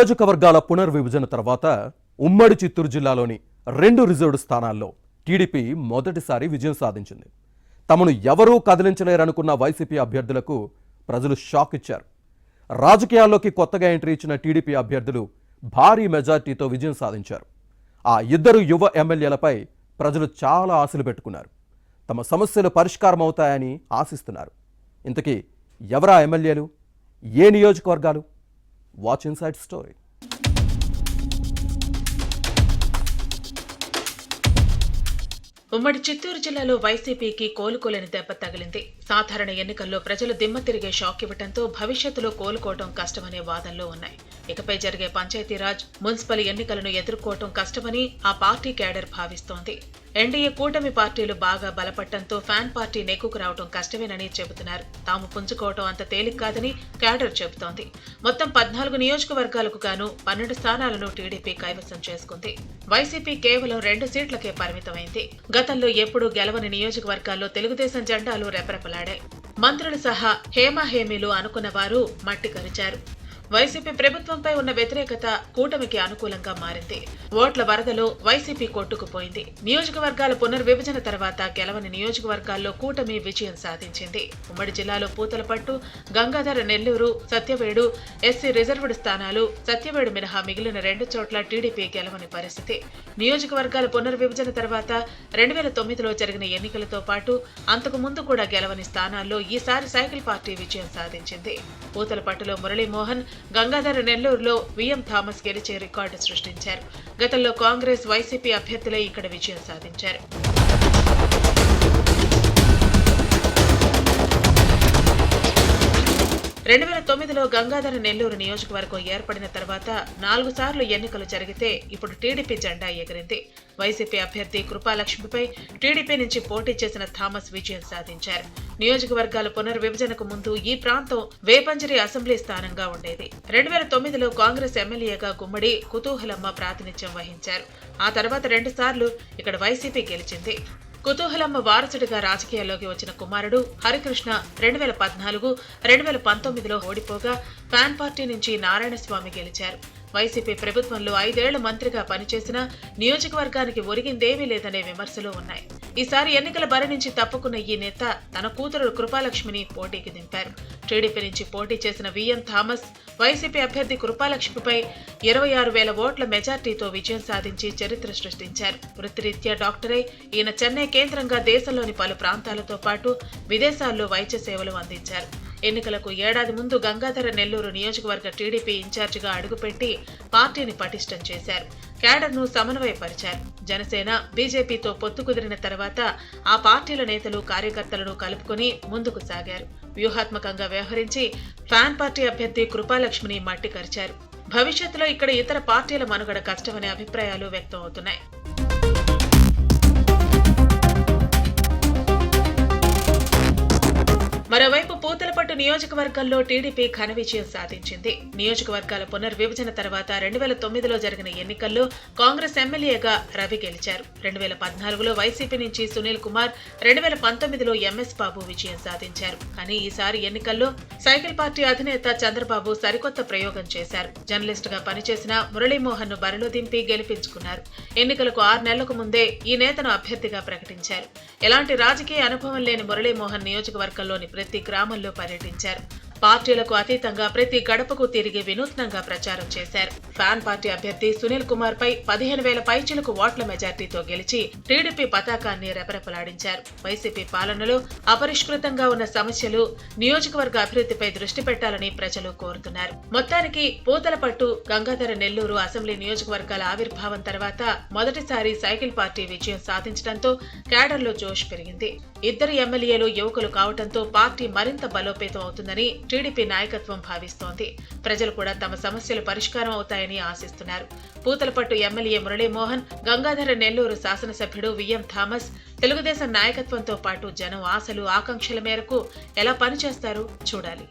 నియోజకవర్గాల పునర్విభజన తర్వాత ఉమ్మడి చిత్తూరు జిల్లాలోని 2 రిజర్వ్డ్ స్థానాల్లో టీడీపీ మొదటిసారి విజయం సాధించింది. తమను ఎవరూ కదిలించలేరనుకున్న వైసీపీ అభ్యర్థులకు ప్రజలు షాక్ ఇచ్చారు. రాజకీయాల్లోకి కొత్తగా ఎంట్రీ ఇచ్చిన టీడీపీ అభ్యర్థులు భారీ మెజార్టీతో విజయం సాధించారు. ఆ ఇద్దరు యువ ఎమ్మెల్యేలపై ప్రజలు చాలా ఆశలు పెట్టుకున్నారు. తమ సమస్యలు పరిష్కారం అవుతాయని ఆశిస్తున్నారు. ఇంతకీ ఎవరా ఎమ్మెల్యేలు, ఏ నియోజకవర్గాలు? Watch inside story. ఉమ్మడి చిత్తూరు జిల్లాలో వైసీపీకి కోలుకోలేని దెబ్బ తగిలింది. సాధారణ ఎన్నికల్లో ప్రజలు దిమ్మ తిరిగే షాక్ ఇవ్వడంతో భవిష్యత్తులో కోలుకోవడం కష్టమనే వాదనలో ఉన్నాయి. ఇకపై జరిగే పంచాయతీరాజ్, మున్సిపల్ ఎన్నికలను ఎదుర్కోవడం కష్టమని ఆ పార్టీ క్యాడర్ భావిస్తోంది. ఎన్డీఏ కూటమి పార్టీలు బాగా బలపడటంతో ఫ్యాన్ పార్టీ నెగ్గుకు రావడం కష్టమేనని చెబుతున్నారు. తాము పుంజుకోవడం అంత తేలిక కాదని క్యాడర్ చెబుతోంది. మొత్తం 14 నియోజకవర్గాలకు గాను 12 స్థానాలను టీడీపీ కైవసం చేసుకుంది. వైసీపీ కేవలం 2 సీట్లకే పరిమితమైంది. గతంలో ఎప్పుడూ గెలవని నియోజకవర్గాల్లో తెలుగుదేశం జెండాలు రెపరెపలాడాయి. మంత్రులు సహా హేమాహేమీలు అనుకున్న వారు మట్టి కరిచారు. వైసీపీ ప్రభుత్వంపై ఉన్న వ్యతిరేకత కూటమికి అనుకూలంగా మారింది. ఓట్ల వరదలో వైసీపీ కొట్టుకుపోయింది. నియోజకవర్గాల పునర్విభజన తర్వాత గెలవని నియోజకవర్గాల్లో కూటమి విజయం సాధించింది. ఉమ్మడి జిల్లాలో పూతలపట్టు, గంగాధర, నెల్లూరు, సత్యవేడు ఎస్సీ రిజర్వ్డ్ స్థానాలు. సత్యవేడు మినహా మిగిలిన 2 చోట్ల టీడీపీ గెలవని పరిస్థితి. నియోజకవర్గాల పునర్విభజన తర్వాత 2009లో జరిగిన ఎన్నికలతో పాటు అంతకు ముందు కూడా గెలవని స్థానాల్లో ఈసారి సైకిల్ పార్టీ విజయం సాధించింది. పూతలపట్టులో మురళీమోహన్, గంగాధర, నెల్లూరులో విఎం థామస్ గెలిచే రికార్డు సృష్టించారు. గతంలో కాంగ్రెస్, వైసీపీ అభ్యర్థులే ఇక్కడ విజయం సాధించారు. 2009లో గంగాధర, నెల్లూరు నియోజకవర్గం ఏర్పడిన తర్వాత 4 సార్లు ఎన్నికలు జరిగితే ఇప్పుడు టీడీపీ జెండా ఎగిరింది. వైసీపీ అభ్యర్థి కృపాలక్ష్మిపై టీడీపీ నుంచి పోటీ చేసిన థామస్ విజయం సాధించారు. నియోజకవర్గాల పునర్విభజనకు ముందు ఈ ప్రాంతం వేపంజరి అసెంబ్లీ స్థానంగా ఉండేది. 2009లో కాంగ్రెస్ ఎమ్మెల్యేగా గుమ్మడి కుతూహలమ్మ ప్రాతినిధ్యం వహించారు. ఆ తర్వాత 2 సార్లు ఇక్కడ వైసీపీ గెలిచింది. కుతూహలమ్మ వారసుడిగా రాజకీయాల్లోకి వచ్చిన కుమారుడు హరికృష్ణ 2014, 2019లో ఓడిపోగా ఫ్యాన్ పార్టీ నుంచి నారాయణస్వామి గెలిచారు. వైసీపీ ప్రభుత్వంలో 5 ఏళ్ల మంత్రిగా పనిచేసినా నియోజకవర్గానికి ఒరిగిందేమీ లేదనే విమర్శలు ఉన్నాయి. ఈసారి ఎన్నికల బరి నుంచి తప్పుకున్న ఈ నేత తన కూతురు కృపాలక్ష్మిని పోటీకి దింపారు. టీడీపీ నుంచి పోటీ చేసిన విఎం థామస్ వైసీపీ అభ్యర్థి కృపాలక్ష్మిపై 26,000 ఓట్ల మెజార్టీతో విజయం సాధించి చరిత్ర సృష్టించారు. వృత్తిరీత్యా డాక్టరై ఈయన చెన్నై కేంద్రంగా దేశంలోని పలు ప్రాంతాలతో పాటు విదేశాల్లో వైద్య సేవలు అందించారు. ఎన్నికలకు ఏడాది ముందు గంగాధర, నెల్లూరు నియోజకవర్గ టీడీపీ ఇన్ఛార్జిగా అడుగుపెట్టి పార్టీని పటిష్టం చేశారు. క్యాడర్ను సమన్వయపరిచారు. జనసేన, బీజేపీతో పొత్తు కుదిరిన తర్వాత ఆ పార్టీల నేతలు, కార్యకర్తలను కలుపుకొని ముందుకు సాగారు. వ్యూహాత్మకంగా వ్యవహరించి ఫ్యాన్ పార్టీ అభ్యర్థి కృపాలక్ష్మిని మట్టి కరిచారు. భవిష్యత్తులో ఇక్కడ ఇతర పార్టీల మనుగడ కష్టమనే అభిప్రాయాలు వ్యక్తం అవుతున్నాయి. మరోవైపు పూతలపట్టు నియోజకవర్గంలో టీడీపీ ఘన విజయం సాధించింది. నియోజకవర్గాల పునర్విభజన తర్వాత 2009లో జరిగిన ఎన్నికల్లో కాంగ్రెస్ ఎమ్మెల్యేగా రవి గెలిచారు. 2014లో వైసీపీ నుంచి సునీల్ కుమార్, 2019లో ఎంఎస్ బాబు విజయం సాధించారు. కానీ ఈసారి ఎన్నికల్లో సైకిల్ పార్టీ అధినేత చంద్రబాబు సరికొత్త ప్రయోగం చేశారు. జర్నలిస్ట్ గా పనిచేసిన మురళీమోహన్ ను బరిలో దింపి గెలిపించుకున్నారు. ఎన్నికలకు 6 నెలలకు ముందే ఈ నేతను అభ్యర్థిగా ప్రకటించారు. ఎలాంటి రాజకీయ అనుభవం లేని మురళీమోహన్ నియోజకవర్గంలోని ప్రతి గ్రామంలో పర్యటించారు. పార్టీలకు అతీతంగా ప్రతి గడపకు తిరిగి వినూత్నంగా ప్రచారం చేశారు. ఫ్యాన్ పార్టీ అభ్యర్థి సునీల్ కుమార్ పై 15,000 పైచిలకు ఓట్ల మెజార్టీతో గెలిచి టీడీపీ పతాకాన్ని రెపరెపలాడించారు. వైసీపీ పాలనలో అపరిష్కృతంగా ఉన్న సమస్యలు, నియోజకవర్గ అభివృద్ధిపై దృష్టి పెట్టాలని ప్రజలు కోరుతున్నారు. మొత్తానికి పూతలపట్టు, గంగాధర, నెల్లూరు అసెంబ్లీ నియోజకవర్గాల ఆవిర్భావం తర్వాత మొదటిసారి సైకిల్ పార్టీ విజయం సాధించడంతో క్యాడర్లో జోష్ పెరిగింది. ఇద్దరు ఎమ్మెల్యేలు యువకులు కావడంతో పార్టీ మరింత బలోపేతం అవుతుందని టీడీపీ నాయకత్వం భావిస్తోంది. ప్రజలు కూడా తమ సమస్యలు పరిష్కారం అవుతాయని ఆశిస్తున్నారు. పూతలపట్టు ఎమ్మెల్యే మురళీమోహన్, గంగాధర, నెల్లూరు శాసనసభ్యుడు విఎం థామస్ తెలుగుదేశం నాయకత్వంతో పాటు జనం ఆశలు, ఆకాంక్షల మేరకు ఎలా పనిచేస్తారో చూడాలి.